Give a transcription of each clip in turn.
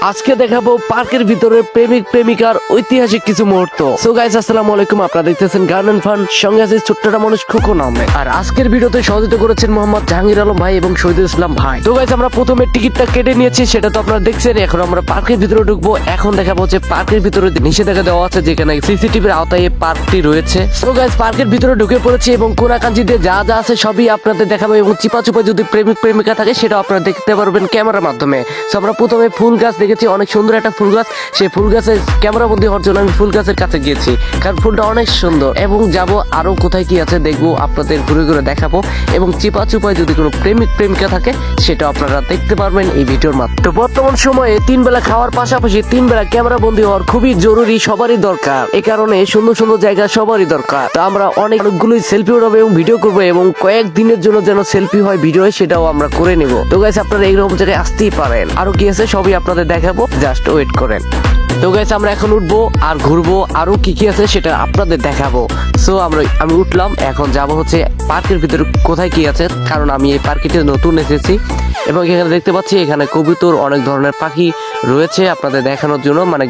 আজকে দেখাবো পার্কের ভিতরে প্রেমিক প্রেমিকার ঐতিহাসিক কিছু মুহূর্ত। সো গাইস, আসসালামু আলাইকুম, আপনারা দেখতেছেন গার্ডেন ফান, সঙ্গে আছে ছোট্টটা মানুষ খোকন আহমেদ। আর আজকের ভিডিওতে সহযোগিতা করেছেন মোহাম্মদ জাহাঙ্গীর আলম ভাই এবং শহীদুল ইসলাম ভাই। তো গাইস, আমরা প্রথমে টিকিটটা কেটে নিয়েছি, সেটা তো আপনারা দেখছেন। এখন আমরা পার্কের ভিতরে ঢুকবো। এখন দেখাবো যে পার্কের ভিতরে নিষেধাজ্ঞা দেওয়া আছে, যেখানে সিসিটিভির আওতায় এই পার্কটি রয়েছে। সো গাইস, পার্কের ভিতরে ঢুকে পড়েছি এবং কোনাকাঞ্চিতে যা যা আছে সবই আপনাদের দেখাবো, এবং চিপা চুপা যদি প্রেমিক প্রেমিকা থাকে সেটাও আপনারা দেখতে পারবেন ক্যামেরার মাধ্যমে। সো আমরা প্রথমে ফুল গাছ দেখেছি, অনেক সুন্দর একটা ফুল গাছ। সেই ফুল গাছের ক্যামেরা বন্দী হওয়ার জন্য আমি ফুল গাছের কাছে গিয়েছি, কারণ ফুলটা অনেক সুন্দর। এবং যাব আরো কোথায় কি আছে দেখবো, আপনাদের ঘুরে ঘুরে দেখাবো। এবং চিপা চুপায় যদি কোনো প্রেমিক প্রেমিকা থাকে সেটা আপনারা দেখতে পারবেন এই ভিডিওর মাধ্যমে। তো বর্তমান সময়ে 3 বেলা খাওয়ার পাশাপাশি 3 বেলা ক্যামেরা বন্দী হওয়ার খুবই জরুরি, সবারই দরকার। এই কারণে সুন্দর সুন্দর জায়গা সবারই দরকার। তো আমরা অনেকগুলোই সেলফি উঠাবো এবং ভিডিও করবো, এবং কয়েকদিনের জন্য যেন সেলফি হয়, ভিডিও হয়, সেটাও আমরা করে নিব। তো গাইস, আপনারা এইরকম জায়গায় আসতেই পারেন। আরো কি আছে সবই আপনাদের দেখাবো, জাস্ট ওয়েট করেন। তো গাইস, আমরা এখন উঠবো আর ঘুরবো, আরো কি কি আছে সেটা আপনাদের দেখাবো। সো আমি উঠলাম, এখন যাব হচ্ছে পার্কের ভিতরে কোথায় কি আছে, কারণ আমি এই পার্কটিতে নতুন এসেছি। এবং এখানে দেখতে পাচ্ছি এখানে কবুতর, অনেক ধরনের পাখি রয়েছে আপনাদের দেখানোর জন্য, মানে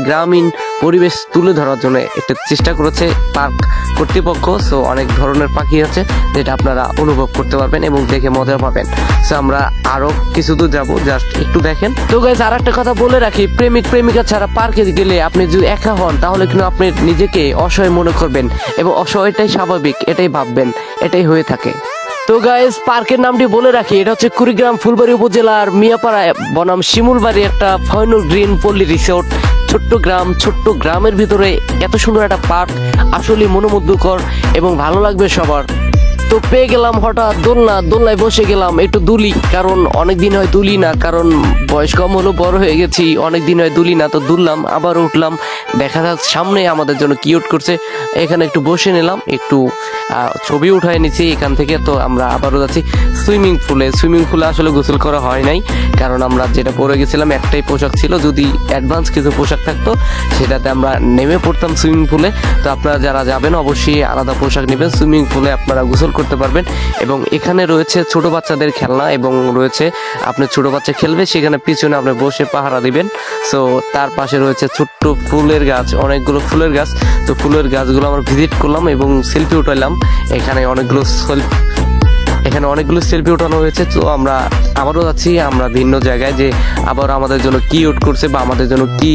গ্রামীণ পরিবেশ তুলে ধরার জন্য একটা চেষ্টা করেছে পার্ক কর্তৃপক্ষ। সো অনেক ধরনের পাখি আছে যেটা আপনারা অনুভব করতে পারবেন এবং দেখে মজা পাবেন। সো আমরা আরো কিছু দূর যাবো, জাস্ট একটু দেখেন। তো গাইস, আর একটা কথা বলে রাখি, প্রেমিক প্রেমিকা ছাড়া পার্কে গেলে আপনি যদি একা হন তাহলে কিন্তু আপনি নিজেকে অসহায় মনে করবেন, এবং অসহায়টাই স্বাভাবিক, এটাই ভাববেন, এটাই হয়ে থাকে। তো গাইস, পার্কের নামটি বলে রাখি, এটা হচ্ছে কুড়িগ্রাম ফুলবাড়ী উপজেলার মিয়াপাড়া বনাম শিমুলবাড়ি একটা ফয়নুর গ্রিন পল্লী রিসোর্ট। ছোট্ট গ্রামের ভিতরে এত সুন্দর একটা পার্ক, আসলে মনোমুগ্ধকর এবং ভালো লাগবে সবার। তো পেয়ে গেলাম হঠাৎ দোলনায় বসে গেলাম, একটু দুলি, কারণ অনেকদিন হয় দুলি না, কারণ বয়স কম হলো, বড় হয়ে গেছি, অনেকদিন হয় দুলি না। তো দুললাম, আবার উঠলাম, দেখা যাক সামনে আমাদের জন্য কি ওয়েট করছে। এখানে একটু বসে নিলাম, একটু ছবি উঠায় নিচ্ছি এখান থেকে। তো আমরা আবারও যাচ্ছি সুইমিং পুলে আসলে গোসল করা হয় নাই, কারণ আমরা যেটা পরে গেছিলাম একটাই পোশাক ছিল, যদি অ্যাডভান্স কিছু পোশাক থাকতো সেটাতে আমরা নেমে পড়তাম সুইমিং পুলে। তো আপনারা যারা যাবেন অবশ্যই আলাদা পোশাক নেবেন, সুইমিং পুলে আপনারা গোসল করতে পারবেন। এবং এখানে রয়েছে ছোট বাচ্চাদের খেলনা, এবং রয়েছে আপনি ছোট বাচ্চা খেলবে, সেখানে পিছনে আপনি বসে পাহারা দিবেন। সো তার পাশে রয়েছে ছোট্ট ফুলের গাছ, অনেকগুলো ফুলের গাছ। তো ফুলের গাছগুলো আমরা ভিজিট করলাম এবং সেলফি উঠাইলাম। এখানে অনেকগুলো সেলফি ওঠানো হয়েছে। তো আমরা আবারও যাচ্ছি আমরা ভিন্ন জায়গায়, যে আবার আমাদের জন্য কি ওয়েট করছে বা আমাদের জন্য কি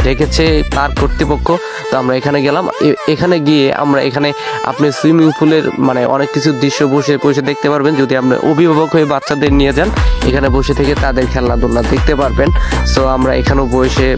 রেখেছে পার্ক কর্তৃপক্ষ। তো আমরা এখানে গেলাম, এখানে গিয়ে এখানে আপনি সুইমিং পুলের মানে অনেক কিছু দৃশ্য বসে দেখতে পারবেন। যদি আপনি অভিভাবক হয়ে বাচ্চাদের নিয়ে যান, এখানে বসে থেকে তাদের খেলনা দোলনা দেখতে পারবেন। সো আমরা এখানেও বসে